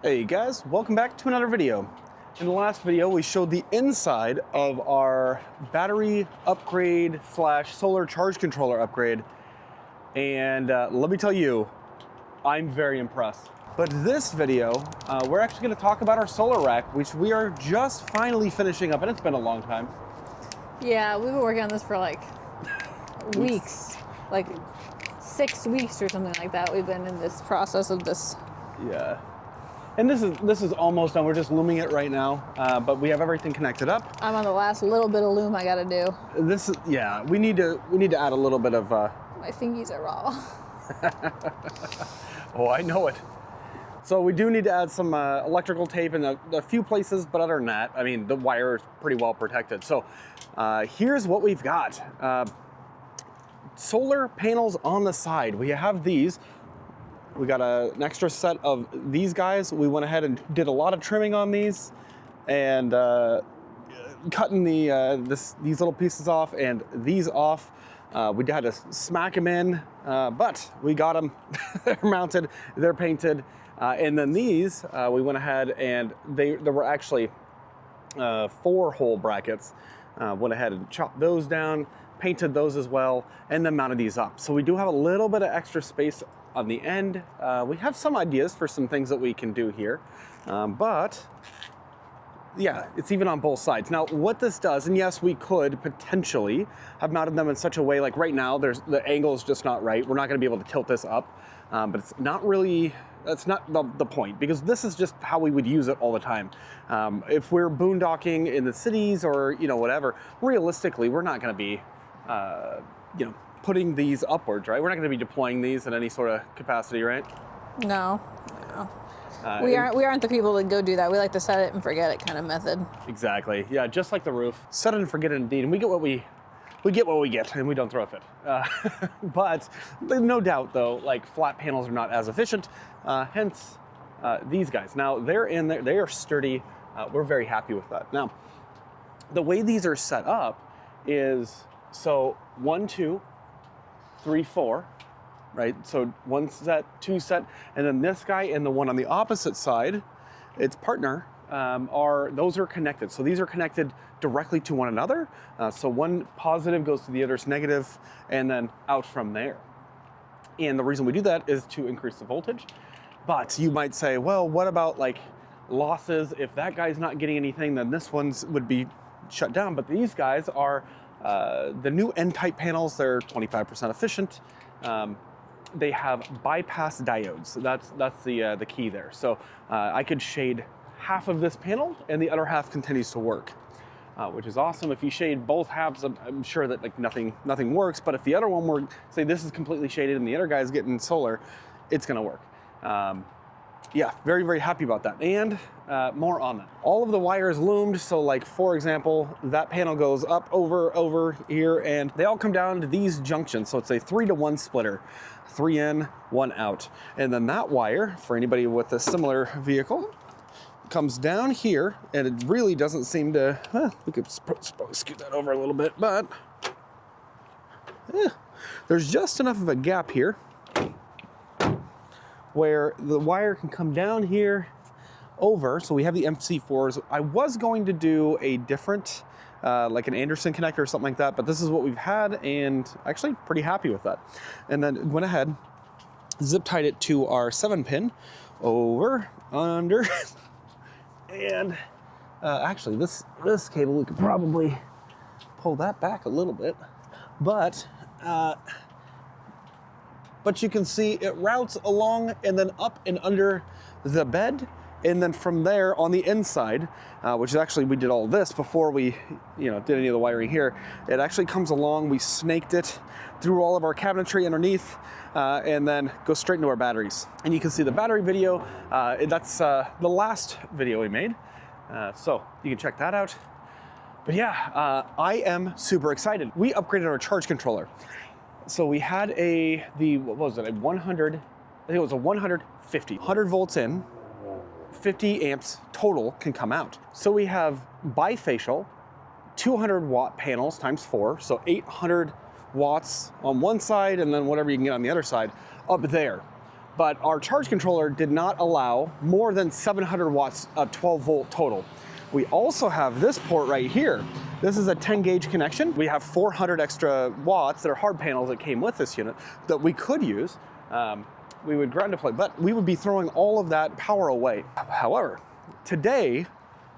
Hey guys, welcome back to another video. In the last video, we showed the inside of our battery upgrade slash solar charge controller upgrade. And let me tell you, I'm very impressed. But this video, we're actually gonna talk about our solar rack, which we are just finally finishing up, and it's been a long time. Yeah, we've been working on this for like weeks, like 6 weeks or something like that. We've been in this process of this. Yeah. And this is almost done. We're just looming it right now, but we have everything connected up. I'm on the last little bit of loom I gotta do. This is, yeah, we need to add a little bit of. My fingies are raw. Oh, I know it. So we do need to add some electrical tape in a few places, but other than that, I mean, the wire is pretty well protected. So here's what we've got. Solar panels on the side. We have these. We got an extra set of these guys. We went ahead and did a lot of trimming on these and cutting these little pieces off and these off. We had to smack them in, but we got them. They're mounted, they're painted. And then these, we went ahead and there were actually 4-hole brackets. Went ahead and chopped those down, painted those as well, and then mounted these up. So we do have a little bit of extra space on the end. We have some ideas for some things that we can do here, but yeah, it's even on both sides. Now, what this does, and yes, we could potentially have mounted them in such a way, like right now, the angle is just not right. We're not gonna be able to tilt this up, but it's not really, that's not the point, because this is just how we would use it all the time. If we're boondocking in the cities or, you know, whatever, realistically, we're not gonna be, you know, putting these upwards, right? We're not gonna be deploying these in any sort of capacity, right? No. We aren't the people that go do that. We like to set it and forget it kind of method. Exactly. Yeah, just like the roof. Set it and forget it indeed. And we get what we get, and we don't throw a fit. But no doubt, though, like flat panels are not as efficient. Hence, these guys. Now they're in there. They are sturdy. We're very happy with that. Now, the way these are set up is so 1, 2, 3, 4. Right, so 1 set, 2 set, and then this guy and the one on the opposite side, its partner, those are connected. So these are connected directly to one another. So one positive goes to the other's negative, and then out from there. And the reason we do that is to increase the voltage. But you might say, well, what about like losses? If that guy's not getting anything, then this one's would be shut down. But these guys are the new N-type panels. They're 25% efficient. They have bypass diodes. That's the key there. So I could shade half of this panel and the other half continues to work, which is awesome. If you shade both halves, I'm sure that like nothing works. But if the other one were, say this is completely shaded and the other guy's getting solar, it's gonna work. Yeah, very, very happy about that. And more on that. All of the wires loomed. So like, for example, that panel goes up over here and they all come down to these junctions. So it's a 3-to-1 splitter, 3 in, 1 out. And then that wire, for anybody with a similar vehicle, comes down here and it really doesn't seem to, we could scoot that over a little bit, but there's just enough of a gap here where the wire can come down here over. So we have the MC4s. I was going to do a different, like an Anderson connector or something like that, but this is what we've had and actually pretty happy with that. And then went ahead, zip tied it to our 7-pin over, under, and actually this cable, we could probably pull that back a little bit, but you can see it routes along and then up and under the bed. And then from there on the inside, which is actually, we did all this before we, did any of the wiring here. It actually comes along, we snaked it through all of our cabinetry underneath, and then goes straight into our batteries. And you can see the battery video. That's the last video we made. So you can check that out. But yeah, I am super excited. We upgraded our charge controller. So we had what was it, a 100, I think it was a 150, 100 volts in, 50 amps total can come out. So we have bifacial, 200 watt panels times 4, so 800 watts on one side and then whatever you can get on the other side up there. but our charge controller did not allow more than 700 watts of 12 volt total. We also have this port right here. This is a 10 gauge connection. We have 400 extra watts that are hard panels that came with this unit that we could use. We would ground deploy, but we would be throwing all of that power away. However, today,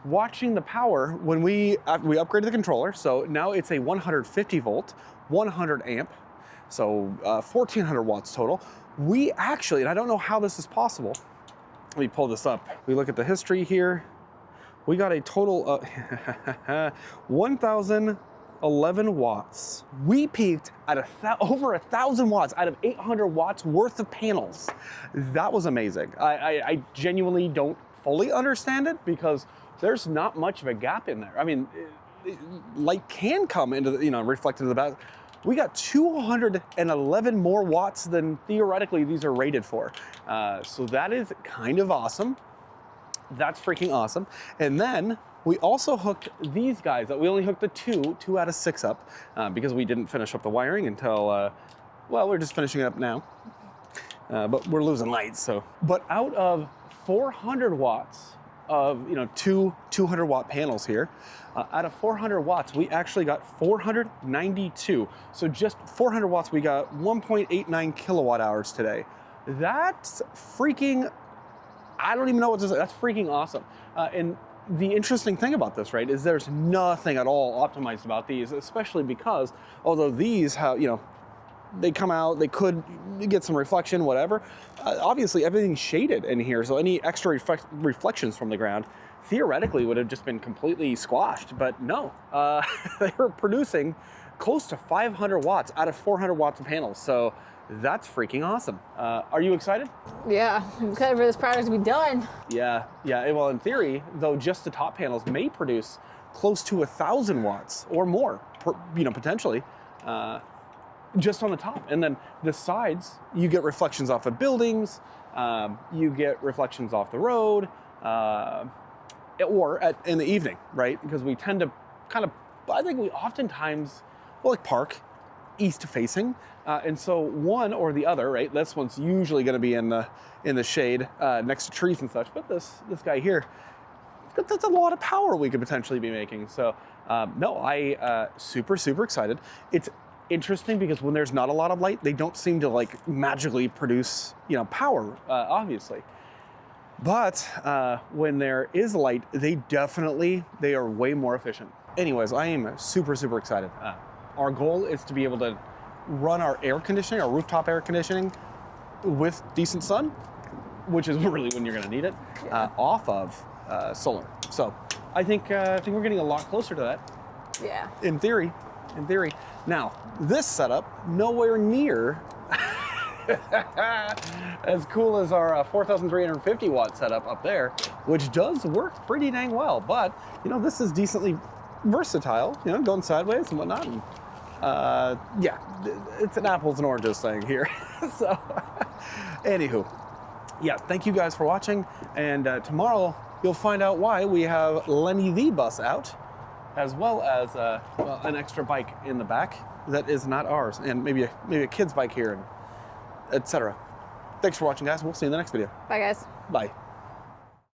watching the power, when we upgraded the controller, so now it's a 150 volt, 100 amp, so 1400 watts total. We actually, and I don't know how this is possible, let me pull this up. We look at the history here. We got a total of 1,011 watts. We peaked at over 1,000 watts out of 800 watts worth of panels. That was amazing. I genuinely don't fully understand it because there's not much of a gap in there. I mean, light can come into the, reflect into the back. We got 211 more watts than theoretically these are rated for. So that is kind of awesome. That's freaking awesome. And then we also hooked these guys up. We only hooked the two out of 6 up because we didn't finish up the wiring until, well, we're just finishing it up now. But we're losing light, so. But out of 400 watts of, 200 watt panels here, out of 400 watts, we actually got 492. So just 400 watts, we got 1.89 kilowatt hours today. That's freaking, I don't even know what to say. That's freaking awesome. And the interesting thing about this, right, is there's nothing at all optimized about these, especially because although these have, they come out, they could get some reflection, whatever. Obviously, everything's shaded in here, so any extra reflections from the ground theoretically would have just been completely squashed. But no, they were producing close to 500 watts out of 400 watts of panels. So that's freaking awesome. Are you excited? Yeah, I'm excited for this project to be done. Yeah. Well, in theory, though, just the top panels may produce close to 1,000 watts or more, potentially, just on the top. And then the sides, you get reflections off of buildings, you get reflections off the road, or in the evening, right? Because we tend to I think we oftentimes, park east facing. And so one or the other, right? This one's usually going to be in the shade next to trees and such. But this guy here, that's a lot of power we could potentially be making. So no, I super excited. It's interesting because when there's not a lot of light, they don't seem to magically produce power, obviously. But when there is light, they are way more efficient. Anyways, I am super excited. Our goal is to be able to run our air conditioning, our rooftop air conditioning, with decent sun, which is really when you're going to need it, off of solar. So I think we're getting a lot closer to that. Yeah. In theory. Now, this setup, nowhere near as cool as our 4,350 watt setup up there, which does work pretty dang well. But this is decently versatile, going sideways and whatnot. And, yeah, it's an apples and oranges thing here. So, anywho, yeah, thank you guys for watching. And tomorrow you'll find out why we have Lenny the bus out, as well as an extra bike in the back that is not ours, and maybe a kid's bike here, and etc. Thanks for watching, guys. We'll see you in the next video. Bye, guys. Bye.